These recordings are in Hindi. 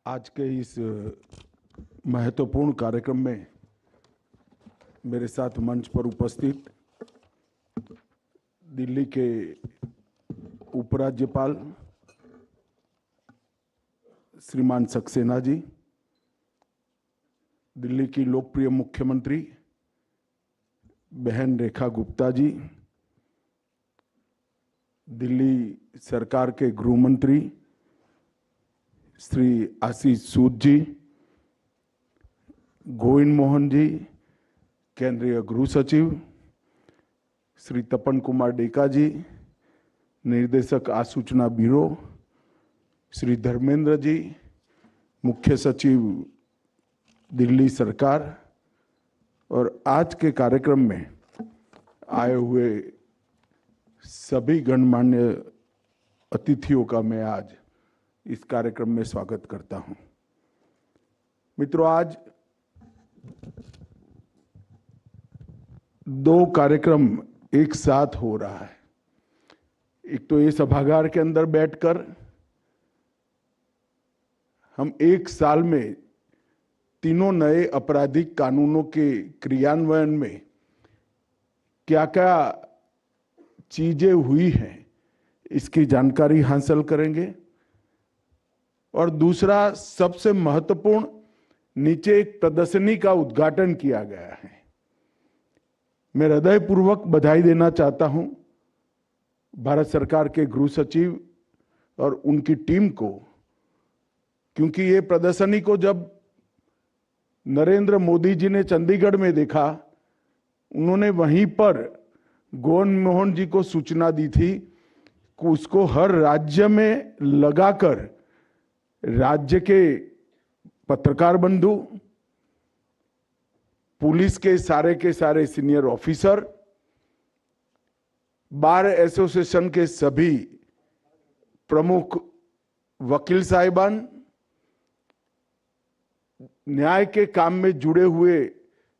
आज के इस महत्वपूर्ण कार्यक्रम में मेरे साथ मंच पर उपस्थित दिल्ली के उपराज्यपाल श्रीमान सक्सेना जी, दिल्ली की लोकप्रिय मुख्यमंत्री बहन रेखा गुप्ता जी, दिल्ली सरकार के गृह मंत्री श्री आशीष सूद जी, गोविंद मोहन जी, केंद्रीय गृह सचिव श्री तपन कुमार डेका जी, निर्देशक आसूचना ब्यूरो श्री धर्मेंद्र जी, मुख्य सचिव दिल्ली सरकार, और आज के कार्यक्रम में आए हुए सभी गणमान्य अतिथियों का मैं आज इस कार्यक्रम में स्वागत करता हूं। मित्रों, आज दो कार्यक्रम एक साथ हो रहा है। एक तो ये सभागार के अंदर बैठकर हम एक साल में तीनों नए आपराधिक कानूनों के क्रियान्वयन में क्या क्या चीजें हुई हैं इसकी जानकारी हासिल करेंगे, और दूसरा सबसे महत्वपूर्ण, नीचे एक प्रदर्शनी का उद्घाटन किया गया है। मैं हृदयपूर्वक बधाई देना चाहता हूं भारत सरकार के गृह सचिव और उनकी टीम को, क्योंकि ये प्रदर्शनी को जब नरेंद्र मोदी जी ने चंडीगढ़ में देखा, उन्होंने वहीं पर गोविंद मोहन जी को सूचना दी थी कि उसको हर राज्य में लगाकर राज्य के पत्रकार बंधु, पुलिस के सारे सीनियर ऑफिसर, बार एसोसिएशन के सभी प्रमुख वकील साहिबान, न्याय के काम में जुड़े हुए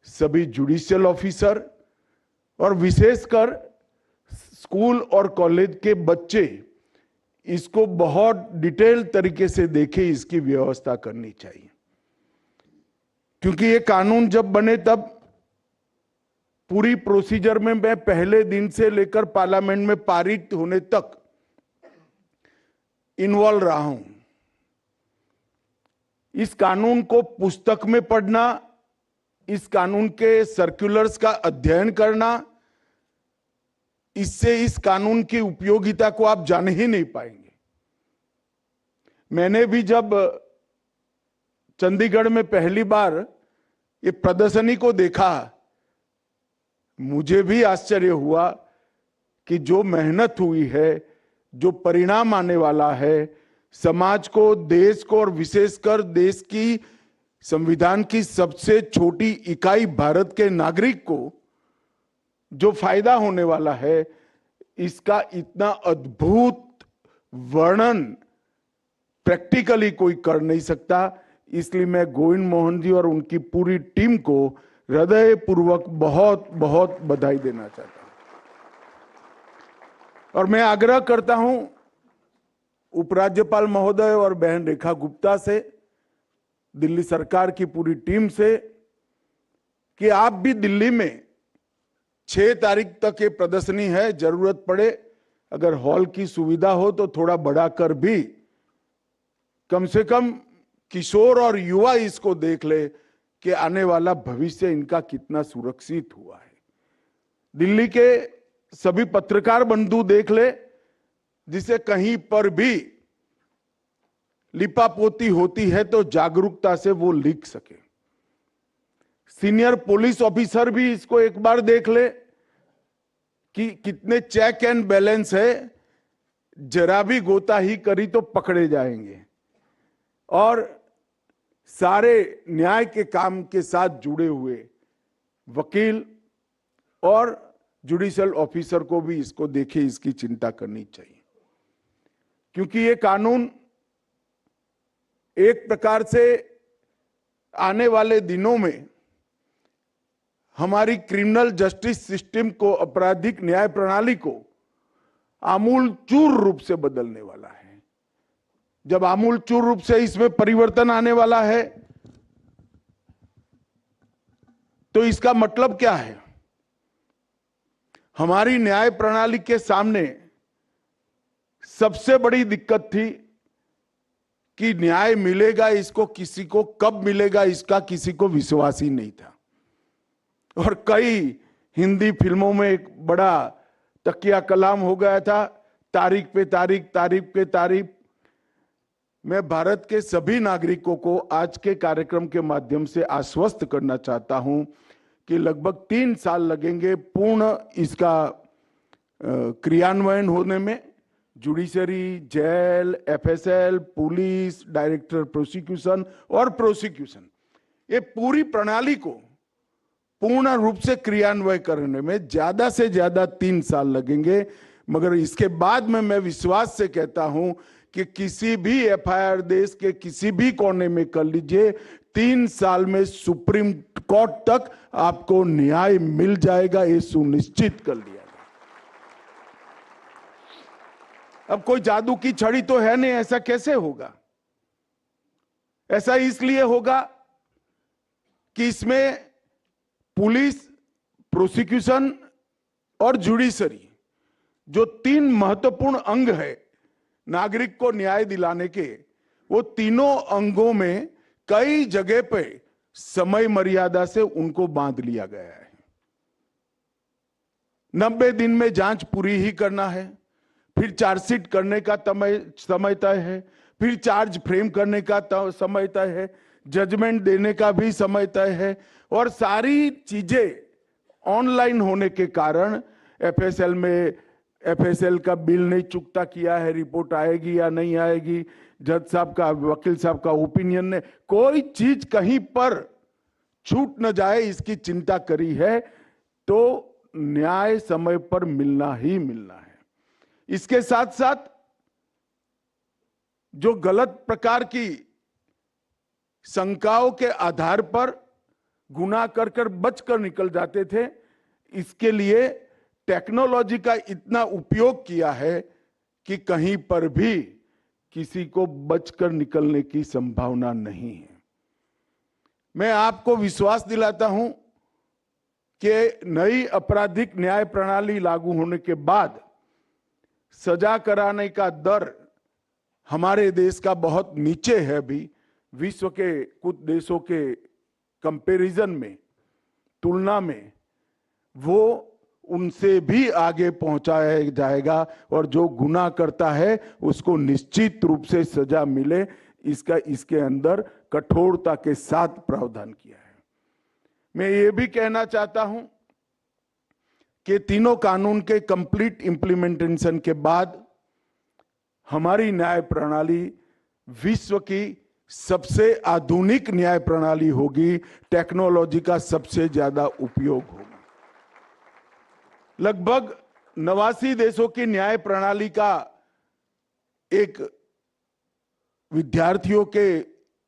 सभी जुडिशियल ऑफिसर, और विशेषकर स्कूल और कॉलेज के बच्चे इसको बहुत डिटेल तरीके से देखें, इसकी व्यवस्था करनी चाहिए। क्योंकि ये कानून जब बने तब पूरी प्रोसीजर में मैं पहले दिन से लेकर पार्लियामेंट में पारित होने तक इन्वॉल्व रहा हूं। इस कानून को पुस्तक में पढ़ना, इस कानून के सर्कुलर्स का अध्ययन करना, इससे इस कानून की उपयोगिता को आप जान ही नहीं पाएंगे। मैंने भी जब चंडीगढ़ में पहली बार ये प्रदर्शनी को देखा, मुझे भी आश्चर्य हुआ कि जो मेहनत हुई है, जो परिणाम आने वाला है, समाज को, देश को, और विशेषकर देश की संविधान की सबसे छोटी इकाई भारत के नागरिक को जो फायदा होने वाला है, इसका इतना अद्भुत वर्णन प्रैक्टिकली कोई कर नहीं सकता। इसलिए मैं गोविंद मोहन जी और उनकी पूरी टीम को हृदयपूर्वक बहुत बहुत बधाई देना चाहता हूं। और मैं आग्रह करता हूं उपराज्यपाल महोदय और बहन रेखा गुप्ता से, दिल्ली सरकार की पूरी टीम से, कि आप भी दिल्ली में 6 तारीख तक ये प्रदर्शनी है, जरूरत पड़े अगर हॉल की सुविधा हो तो थोड़ा बढ़ा कर भी कम से कम किशोर और युवा इसको देख ले कि आने वाला भविष्य इनका कितना सुरक्षित हुआ है। दिल्ली के सभी पत्रकार बंधु देख ले, जिसे कहीं पर भी लिपापोती होती है तो जागरूकता से वो लिख सके। सीनियर पुलिस ऑफिसर भी इसको एक बार देख ले कि कितने चेक एंड बैलेंस है, जरा भी गोताही करी तो पकड़े जाएंगे। और सारे न्याय के काम के साथ जुड़े हुए वकील और जुडिशियल ऑफिसर को भी इसको देखे, इसकी चिंता करनी चाहिए। क्योंकि ये कानून एक प्रकार से आने वाले दिनों में हमारी क्रिमिनल जस्टिस सिस्टम को, आपराधिक न्याय प्रणाली को आमूल चूर रूप से बदलने वाला है। जब आमूलचूल रूप से इसमें परिवर्तन आने वाला है तो इसका मतलब क्या है? हमारी न्याय प्रणाली के सामने सबसे बड़ी दिक्कत थी कि न्याय मिलेगा इसको, किसी को कब मिलेगा इसका किसी को विश्वास ही नहीं था। और कई हिंदी फिल्मों में एक बड़ा तकिया कलाम हो गया था, तारीख पे तारीख, तारीख पे तारीख। मैं भारत के सभी नागरिकों को आज के कार्यक्रम के माध्यम से आश्वस्त करना चाहता हूं कि लगभग 3 साल लगेंगे पूर्ण इसका क्रियान्वयन होने में। Judiciary, jail, FSL, police, director prosecution और प्रोसिक्यूशन, ये पूरी प्रणाली को पूर्ण रूप से क्रियान्वय करने में ज्यादा से ज्यादा 3 साल लगेंगे। मगर इसके बाद में मैं विश्वास से कहता हूं कि किसी भी एफआईआर देश के किसी भी कोने में कर लीजिए, 3 साल में सुप्रीम कोर्ट तक आपको न्याय मिल जाएगा, ये सुनिश्चित कर लिया। अब कोई जादू की छड़ी तो है नहीं, ऐसा कैसे होगा? ऐसा इसलिए होगा कि इसमें पुलिस, प्रोसिक्यूशन और जुडिशरी, जो 3 महत्वपूर्ण अंग है नागरिक को न्याय दिलाने के, वो तीनों अंगों में कई जगह पे समय मर्यादा से उनको बांध लिया गया है। 90 दिन में जांच पूरी ही करना है, फिर चार्जशीट करने का समय तय है, फिर चार्ज फ्रेम करने का समय तय है, जजमेंट देने का भी समय तय है। और सारी चीजें ऑनलाइन होने के कारण एफएसएल का बिल नहीं चुकता किया है, रिपोर्ट आएगी या नहीं आएगी, जज साहब का, वकील साहब का ओपिनियन ने, कोई चीज कहीं पर छूट न जाए इसकी चिंता करी है। तो न्याय समय पर मिलना ही मिलना है। इसके साथ साथ जो गलत प्रकार की शंकाओं के आधार पर गुनाह कर बचकर निकल जाते थे, इसके लिए टेक्नोलॉजी का इतना उपयोग किया है कि कहीं पर भी किसी को बचकर निकलने की संभावना नहीं है। मैं आपको विश्वास दिलाता हूं कि नई आपराधिक न्याय प्रणाली लागू होने के बाद सजा कराने का दर हमारे देश का बहुत नीचे है। अभी विश्व के कुछ देशों के कंपैरिजन में, तुलना में, वो उनसे भी आगे पहुंचाया जाएगा और जो गुनाह करता है उसको निश्चित रूप से सजा मिले, इसके अंदर कठोरता के साथ प्रावधान किया है। मैं ये भी कहना चाहता हूं कि तीनों कानून के कंप्लीट इंप्लीमेंटेशन के बाद हमारी न्याय प्रणाली विश्व की सबसे आधुनिक न्याय प्रणाली होगी, टेक्नोलॉजी का सबसे ज्यादा उपयोग होगा। लगभग 89 देशों की न्याय प्रणाली का एक विद्यार्थियों के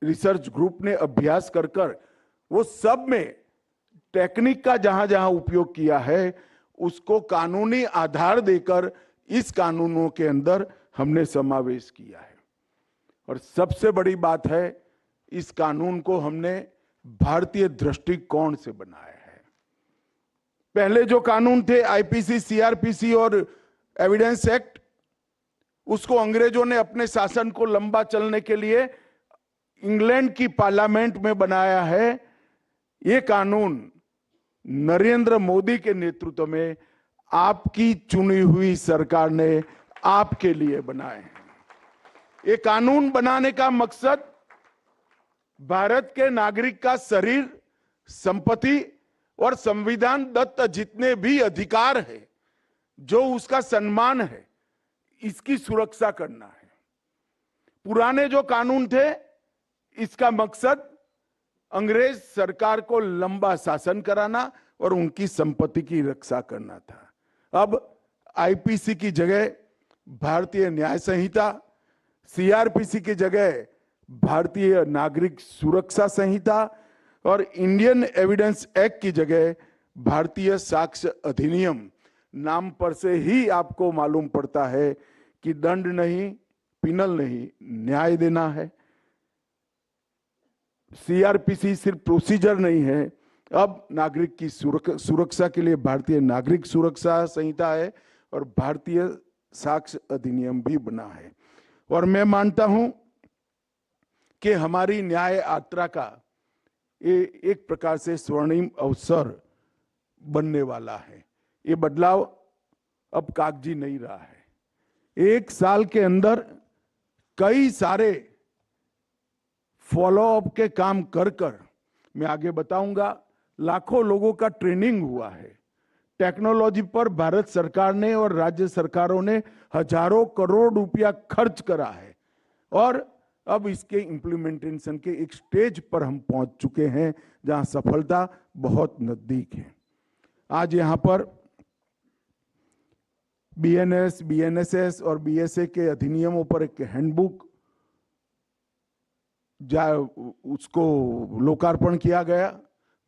रिसर्च ग्रुप ने अभ्यास कर वो सब में टेक्निक का जहां जहां उपयोग किया है उसको कानूनी आधार देकर इस कानूनों के अंदर हमने समावेश किया है। और सबसे बड़ी बात है, इस कानून को हमने भारतीय दृष्टिकोण से बनाया है। पहले जो कानून थे आईपीसी, सीआरपीसी और एविडेंस एक्ट, उसको अंग्रेजों ने अपने शासन को लंबा चलने के लिए इंग्लैंड की पार्लियामेंट में बनाया है। ये कानून नरेंद्र मोदी के नेतृत्व में आपकी चुनी हुई सरकार ने आपके लिए बनाए हैं। ये कानून बनाने का मकसद भारत के नागरिक का शरीर, संपत्ति और संविधान दत्त जितने भी अधिकार है, जो उसका सम्मान है, इसकी सुरक्षा करना है। पुराने जो कानून थे, इसका मकसद अंग्रेज सरकार को लंबा शासन कराना और उनकी संपत्ति की रक्षा करना था। अब आईपीसी की जगह भारतीय न्याय संहिता, सीआरपीसी की जगह भारतीय नागरिक सुरक्षा संहिता और इंडियन एविडेंस एक्ट की जगह भारतीय साक्ष्य अधिनियम। नाम पर से ही आपको मालूम पड़ता है कि दंड नहीं, पिनल नहीं, न्याय देना है। सीआरपीसी सिर्फ प्रोसीजर नहीं है, अब नागरिक की सुरक्षा के लिए भारतीय नागरिक सुरक्षा संहिता है और भारतीय साक्ष्य अधिनियम भी बना है। और मैं मानता हूं कि हमारी न्याय यात्रा का ये एक प्रकार से स्वर्णिम अवसर बनने वाला है। ये बदलाव अब कागजी नहीं रहा है। 1 साल के अंदर कई सारे फॉलोअप के काम कर मैं आगे बताऊंगा, लाखों लोगों का ट्रेनिंग हुआ है। टेक्नोलॉजी पर भारत सरकार ने और राज्य सरकारों ने हजारों करोड़ रुपया खर्च करा है और अब इसके इम्प्लीमेंटेशन के एक स्टेज पर हम पहुंच चुके हैं जहां सफलता बहुत नजदीक है। आज यहां पर बीएनएस, बीएनएसएस और बीएसए के अधिनियमों पर एक हैंडबुक उसको लोकार्पण किया गया।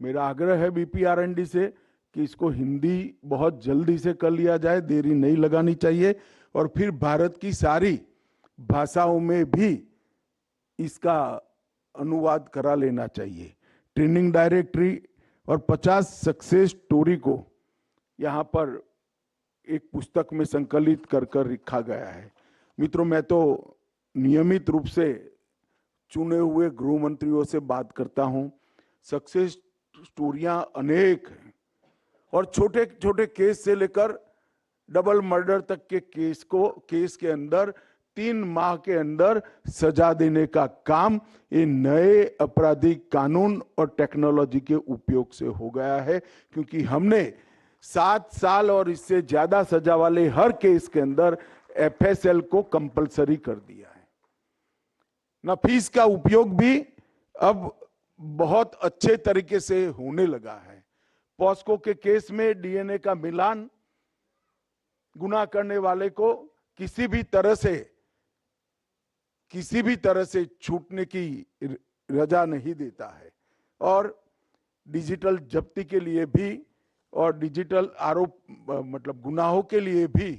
मेरा आग्रह है बीपीआरएनडी से कि इसको हिंदी बहुत जल्दी से कर लिया जाए, देरी नहीं लगानी चाहिए और फिर भारत की सारी भाषाओं में भी इसका अनुवाद करा लेना चाहिए। ट्रेनिंग डायरेक्टरी और 50 सक्सेस स्टोरी को यहाँ पर एक पुस्तक में संकलित कर लिखा गया है। मित्रों, मैं तो नियमित रूप से चुने हुए गृह मंत्रियों से बात करता हूं। सक्सेस स्टोरियां अनेक हैं और छोटे छोटे केस से लेकर डबल मर्डर तक के केस के अंदर 3 माह के अंदर सजा देने का काम ये नए आपराधिक कानून और टेक्नोलॉजी के उपयोग से हो गया है, क्योंकि हमने 7 साल और इससे ज्यादा सजा वाले हर केस के अंदर एफएसएल को कंपलसरी कर दिया है। नफीस का उपयोग भी अब बहुत अच्छे तरीके से होने लगा है। पॉस्को के केस में डीएनए का मिलान गुनाह करने वाले को किसी भी तरह से छूटने की रजा नहीं देता है और डिजिटल जब्ती के लिए भी और डिजिटल आरोप मतलब गुनाहों के लिए भी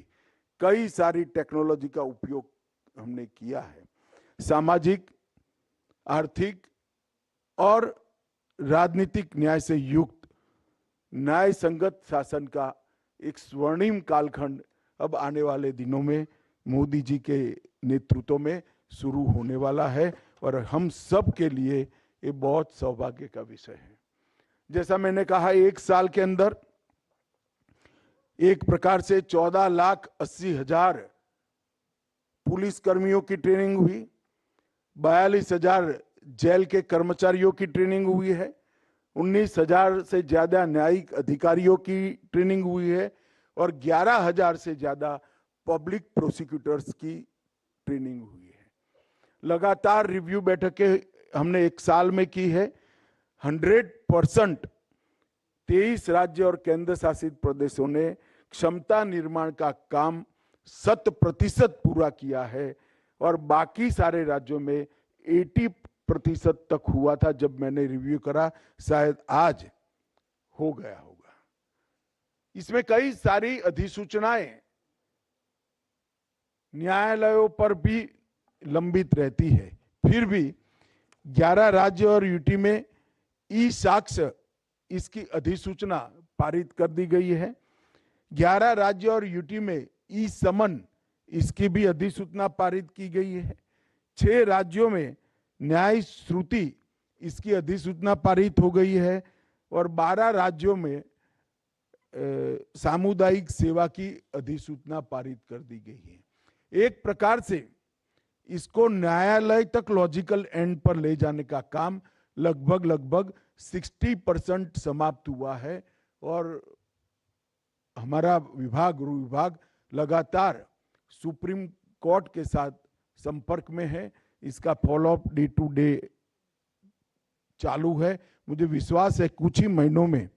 कई सारी टेक्नोलॉजी का उपयोग हमने किया है। सामाजिक, आर्थिक और राजनीतिक न्याय से युक्त न्याय संगत शासन का एक स्वर्णिम कालखंड अब आने वाले दिनों में मोदी जी के नेतृत्व में शुरू होने वाला है और हम सब के लिए ये बहुत सौभाग्य का विषय है। जैसा मैंने कहा, 1 साल के अंदर एक प्रकार से 14,80,000 पुलिस कर्मियों की ट्रेनिंग हुई, 42,000 जेल के कर्मचारियों की ट्रेनिंग हुई है, 19,000 से ज्यादा न्यायिक अधिकारियों की ट्रेनिंग हुई है और 11,000 से ज्यादा पब्लिक प्रोसिक्यूटर्स की ट्रेनिंग हुई है। लगातार रिव्यू बैठकें हमने 1 साल में की है। 100% 23 राज्य और केंद्र शासित प्रदेशों ने क्षमता निर्माण का काम 100% पूरा किया है और बाकी सारे राज्यों में 80% तक हुआ था। जब मैंने रिव्यू करा, शायद आज हो गया होगा। इसमें कई सारी अधिसूचनाएं न्यायालयों पर भी लंबित रहती है, फिर भी 11 राज्य और यूटी में ई साक्ष्य इसकी अधिसूचना पारित कर दी गई है। 11 राज्य और यूटी में ई समन इसकी भी अधिसूचना पारित की गई है। 6 राज्यों में न्याय श्रुति इसकी अधिसूचना पारित हो गई है और 12 राज्यों में सामुदायिक सेवा की अधिसूचना पारित कर दी गई है। एक प्रकार से इसको न्यायालय तक लॉजिकल एंड पर ले जाने का काम लगभग 60% समाप्त हुआ है और हमारा विभाग, गृह विभाग लगातार सुप्रीम कोर्ट के साथ संपर्क में है। इसका फॉलोअप डे टू डे चालू है। मुझे विश्वास है कुछ ही महीनों में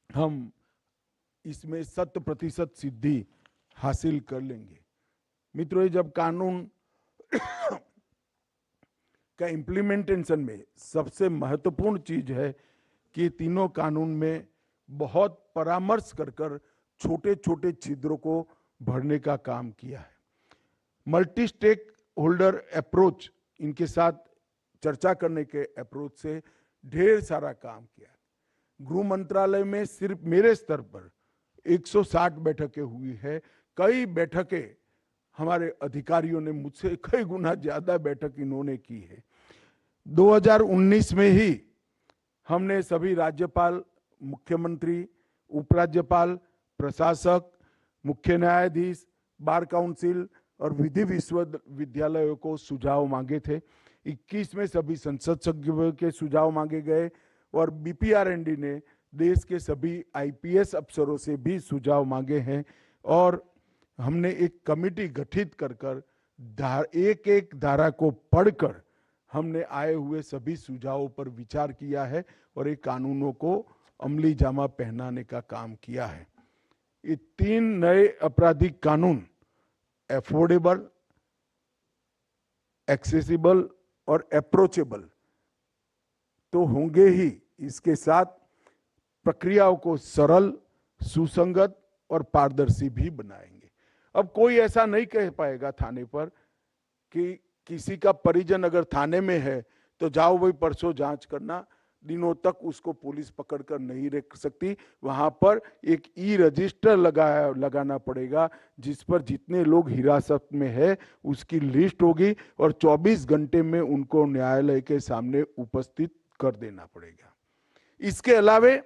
हम इसमें 100% सिद्धि हासिल कर लेंगे। मित्रों, जब कानून का इम्प्लीमेंटेशन में सबसे महत्वपूर्ण चीज है कि तीनों कानून में बहुत परामर्श कर छोटे छोटे छिद्रों को भरने का काम किया है। मल्टी स्टेक होल्डर अप्रोच, इनके साथ चर्चा करने के अप्रोच से ढेर सारा काम किया। गृह मंत्रालय में सिर्फ मेरे स्तर पर 160 बैठकें हुई है। कई बैठकें हमारे अधिकारियों ने मुझसे कई गुना ज्यादा बैठक इन्होंने की है। 2019 में ही हमने सभी राज्यपाल, मुख्यमंत्री, उपराज्यपाल, प्रशासक, मुख्य न्यायाधीश, बार काउंसिल और विधि विश्वविद्यालयों को सुझाव मांगे थे। 21 में सभी संसद सभ्यों के सुझाव मांगे गए और बीपीआरएनडी ने देश के सभी आईपीएस अफसरों से भी सुझाव मांगे हैं और हमने एक कमेटी गठित कर एक एक धारा को पढ़कर हमने आए हुए सभी सुझावों पर विचार किया है और एक कानूनों को अमली जामा पहनाने का काम किया है। ये 3 नए आपराधिक कानून अफोर्डेबल, एक्सेसिबल और अप्रोचेबल तो होंगे ही, इसके साथ प्रक्रियाओं को सरल, सुसंगत और पारदर्शी भी बनाएंगे। अब कोई ऐसा नहीं कह पाएगा थाने पर कि किसी का परिजन अगर थाने में है तो जाओ भाई परसों जांच करना, दिनों तक उसको पुलिस पकड़कर नहीं रख सकती। वहां पर एक ई रजिस्टर लगाना पड़ेगा जिस पर जितने लोग हिरासत में है उसकी लिस्ट होगी और 24 घंटे में उनको न्यायालय के सामने उपस्थित कर देना पड़ेगा। इसके अलावे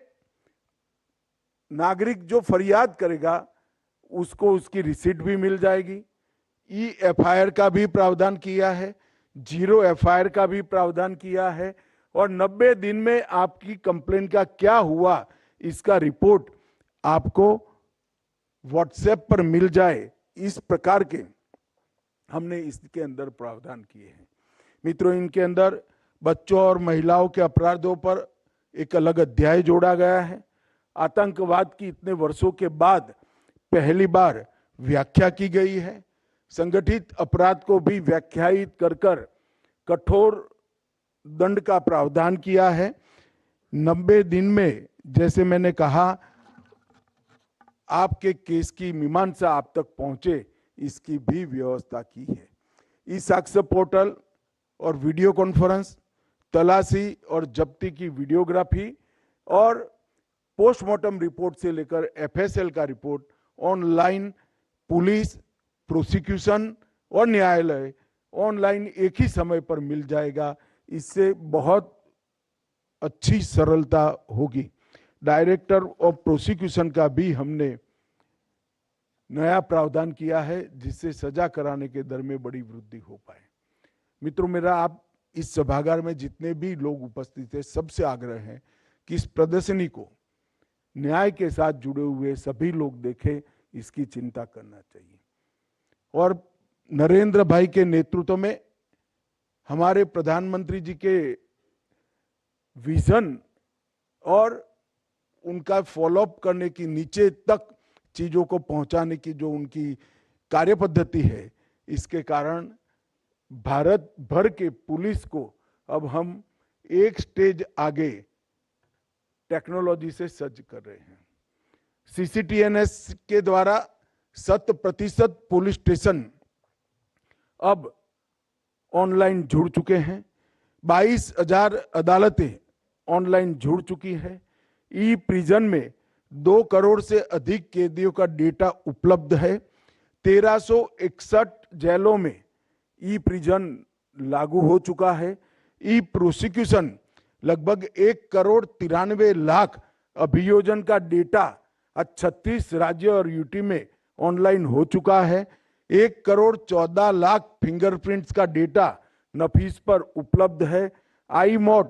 नागरिक जो फरियाद करेगा उसको उसकी रिसीट भी मिल जाएगी। ई एफआईआर का भी प्रावधान किया है, 0 एफआईआर का भी प्रावधान किया है और 90 दिन में आपकी कंप्लेन का क्या हुआ इसका रिपोर्ट आपको व्हाट्सएप पर मिल जाए, इस प्रकार के हमने इसके अंदर प्रावधान किए हैं। मित्रों, इनके अंदर बच्चों और महिलाओं के अपराधों पर एक अलग अध्याय जोड़ा गया है। आतंकवाद की इतने वर्षों के बाद पहली बार व्याख्या की गई है। संगठित अपराध को भी व्याख्यायित कर कठोर दंड का प्रावधान किया है। 90 दिन में, जैसे मैंने कहा, आपके केस की मीमांसा आप तक पहुंचे, इसकी भी व्यवस्था की है। ई साक्ष्य पोर्टल और वीडियो कॉन्फ्रेंस, तलाशी और जब्ती की वीडियोग्राफी और पोस्टमार्टम रिपोर्ट से लेकर एफएसएल का रिपोर्ट ऑनलाइन, पुलिस, प्रोसिक्यूशन और न्यायालय ऑनलाइन एक ही समय पर मिल जाएगा। इससे बहुत अच्छी सरलता होगी। डायरेक्टर ऑफ प्रोसिक्यूशन का भी हमने नया प्रावधान किया है जिससे सजा कराने के दर में बड़ी वृद्धि हो पाए। मित्रों, मेरा आप इस सभागार में जितने भी लोग उपस्थित हैं सबसे आग्रह है कि इस प्रदर्शनी को न्याय के साथ जुड़े हुए सभी लोग देखें, इसकी चिंता करना चाहिए। और नरेंद्र भाई के नेतृत्व में हमारे प्रधानमंत्री जी के विजन और उनका फॉलोअप करने की, नीचे तक चीजों को पहुंचाने की जो उनकी कार्यपद्धति है, इसके कारण भारत भर के पुलिस को अब हम एक स्टेज आगे टेक्नोलॉजी से सज्ज कर रहे हैं। सीसीटीएनएस के द्वारा 100% पुलिस स्टेशन अब ऑनलाइन जुड़ चुके हैं। 22,000 अदालतें ऑनलाइन जुड़ चुकी है। ई प्रिजन में 2 करोड़ से अधिक कैदियों का डेटा उपलब्ध है। 1361 जेलों में ई प्रिजन लागू हो चुका है। ई प्रोसिक्यूशन लगभग 1,93,00,000 अभियोजन का डेटा 36 राज्य और यूटी में ऑनलाइन हो चुका है। 1,14,00,000 फिंगरप्रिंट्स का डेटा नफीस पर उपलब्ध है। आई मॉड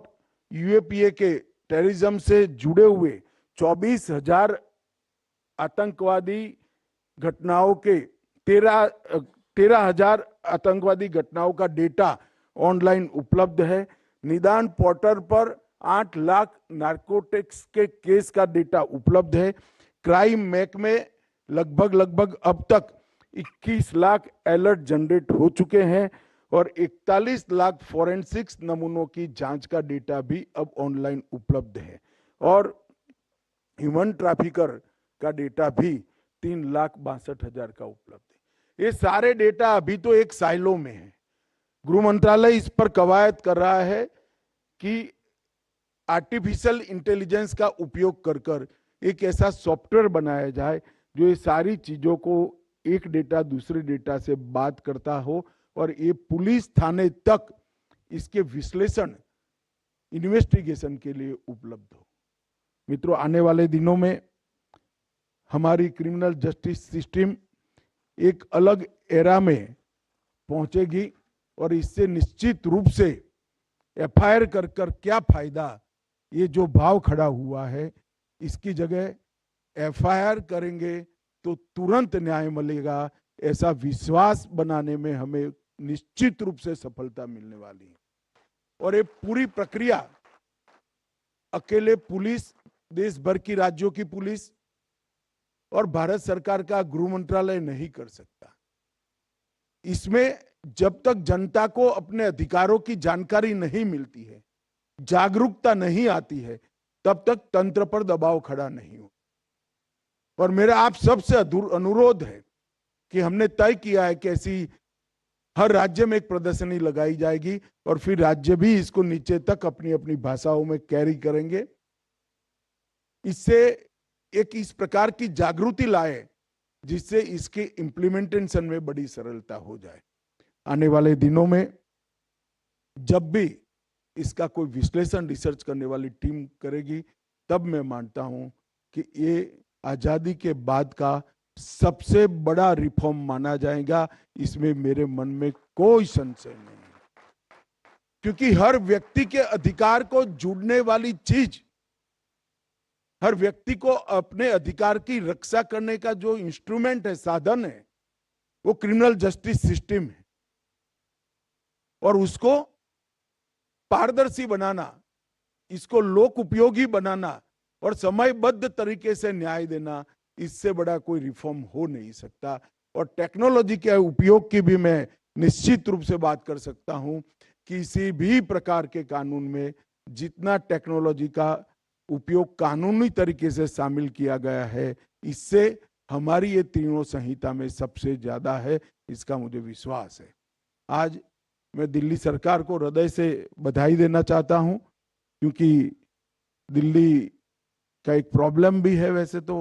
यूएपीए के टेररिज्म से जुड़े हुए 24,000 आतंकवादी घटनाओं के 13,000 आतंकवादी घटनाओं का डेटा ऑनलाइन उपलब्ध है। निदान पोर्टल पर 8 लाख नार्कोटिक्स के केस का डेटा उपलब्ध है। क्राइम मैक में लगभग अब तक 21 लाख अलर्ट जनरेट हो चुके हैं और 41 लाख फॉरेंसिक्स नमूनों की जांच का डेटा भी अब ऑनलाइन उपलब्ध है और ह्यूमन ट्रैफिकर का डेटा भी 3,62,000 का उपलब्ध है। ये सारे डेटा अभी तो एक साइलो में है, गृह मंत्रालय इस पर कवायद कर रहा है कि आर्टिफिशियल इंटेलिजेंस का उपयोग कर कर एक ऐसा सॉफ्टवेयर बनाया जाए जो ये सारी चीजों को एक डेटा दूसरे डेटा से बात करता हो और ये पुलिस थाने तक इसके विश्लेषण इन्वेस्टिगेशन के लिए उपलब्ध हो। मित्रों, आने वाले दिनों में हमारी क्रिमिनल जस्टिस सिस्टम एक अलग एरा में पहुंचेगी और इससे निश्चित रूप से एफआईआर कर कर क्या फायदा, ये जो भाव खड़ा हुआ है, इसकी जगह एफआईआर करेंगे तो तुरंत न्याय मिलेगा, ऐसा विश्वास बनाने में हमें निश्चित रूप से सफलता मिलने वाली है। और ये पूरी प्रक्रिया अकेले पुलिस, देश भर की राज्यों की पुलिस और भारत सरकार का गृह मंत्रालय नहीं कर सकता। इसमें जब तक जनता को अपने अधिकारों की जानकारी नहीं मिलती है, जागरूकता नहीं आती है, तब तक तंत्र पर दबाव खड़ा नहीं हो। और मेरा आप सबसे अनुरोध है कि हमने तय किया है कि ऐसी हर राज्य में एक प्रदर्शनी लगाई जाएगी और फिर राज्य भी इसको नीचे तक अपनी अपनी भाषाओं में कैरी करेंगे। इससे एक इस प्रकार की जागृति लाए जिससे इसके इम्प्लीमेंटेशन में बड़ी सरलता हो जाए। आने वाले दिनों में जब भी इसका कोई विश्लेषण रिसर्च करने वाली टीम करेगी, तब मैं मानता हूं कि ये आजादी के बाद का सबसे बड़ा रिफॉर्म माना जाएगा। इसमें मेरे मन में कोई संशय नहीं है, क्योंकि हर व्यक्ति के अधिकार को जुड़ने वाली चीज, हर व्यक्ति को अपने अधिकार की रक्षा करने का जो इंस्ट्रूमेंट है, साधन है, वो क्रिमिनल जस्टिस सिस्टम है। और उसको पारदर्शी बनाना, इसको लोक उपयोगी बनाना और समयबद्ध तरीके से न्याय देना, इससे बड़ा कोई रिफॉर्म हो नहीं सकता। और टेक्नोलॉजी के उपयोग की भी मैं निश्चित रूप से बात कर सकता हूं। किसी भी प्रकार के कानून में जितना टेक्नोलॉजी का उपयोग कानूनी तरीके से शामिल किया गया है, इससे हमारी ये तीनों संहिता में सबसे ज्यादा है, इसका मुझे विश्वास है। आज मैं दिल्ली सरकार को हृदय से बधाई देना चाहता हूं, क्योंकि दिल्ली का एक प्रॉब्लम भी है। वैसे तो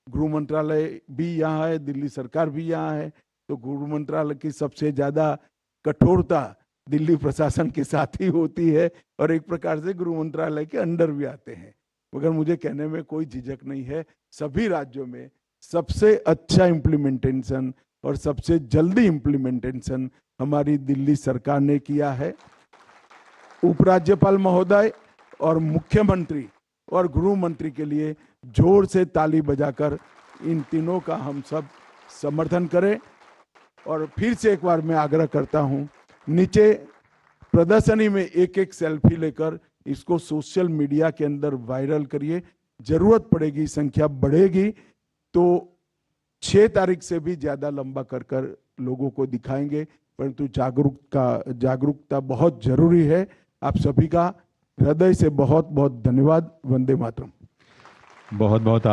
गृह मंत्रालय भी यहाँ है, दिल्ली सरकार भी यहाँ है, तो गृह मंत्रालय की सबसे ज्यादा कठोरता दिल्ली प्रशासन के साथ ही होती है और एक प्रकार से गृह मंत्रालय के अंडर भी आते हैं। मगर मुझे कहने में कोई झिझक नहीं है, सभी राज्यों में सबसे अच्छा इम्प्लीमेंटेशन और सबसे जल्दी इम्प्लीमेंटेशन हमारी दिल्ली सरकार ने किया है। उपराज्यपाल महोदय और मुख्यमंत्री और गृह मंत्री के लिए जोर से ताली बजाकर इन तीनों का हम सब समर्थन करें। और फिर से एक बार मैं आग्रह करता हूं, नीचे प्रदर्शनी में एक एक सेल्फी लेकर इसको सोशल मीडिया के अंदर वायरल करिए। जरूरत पड़ेगी, संख्या बढ़ेगी तो 6 तारीख से भी ज्यादा लंबा कर कर लोगों को दिखाएंगे, परंतु जागरूकता बहुत जरूरी है। आप सभी का हृदय से बहुत बहुत धन्यवाद। वंदे मातरम। बहुत बहुत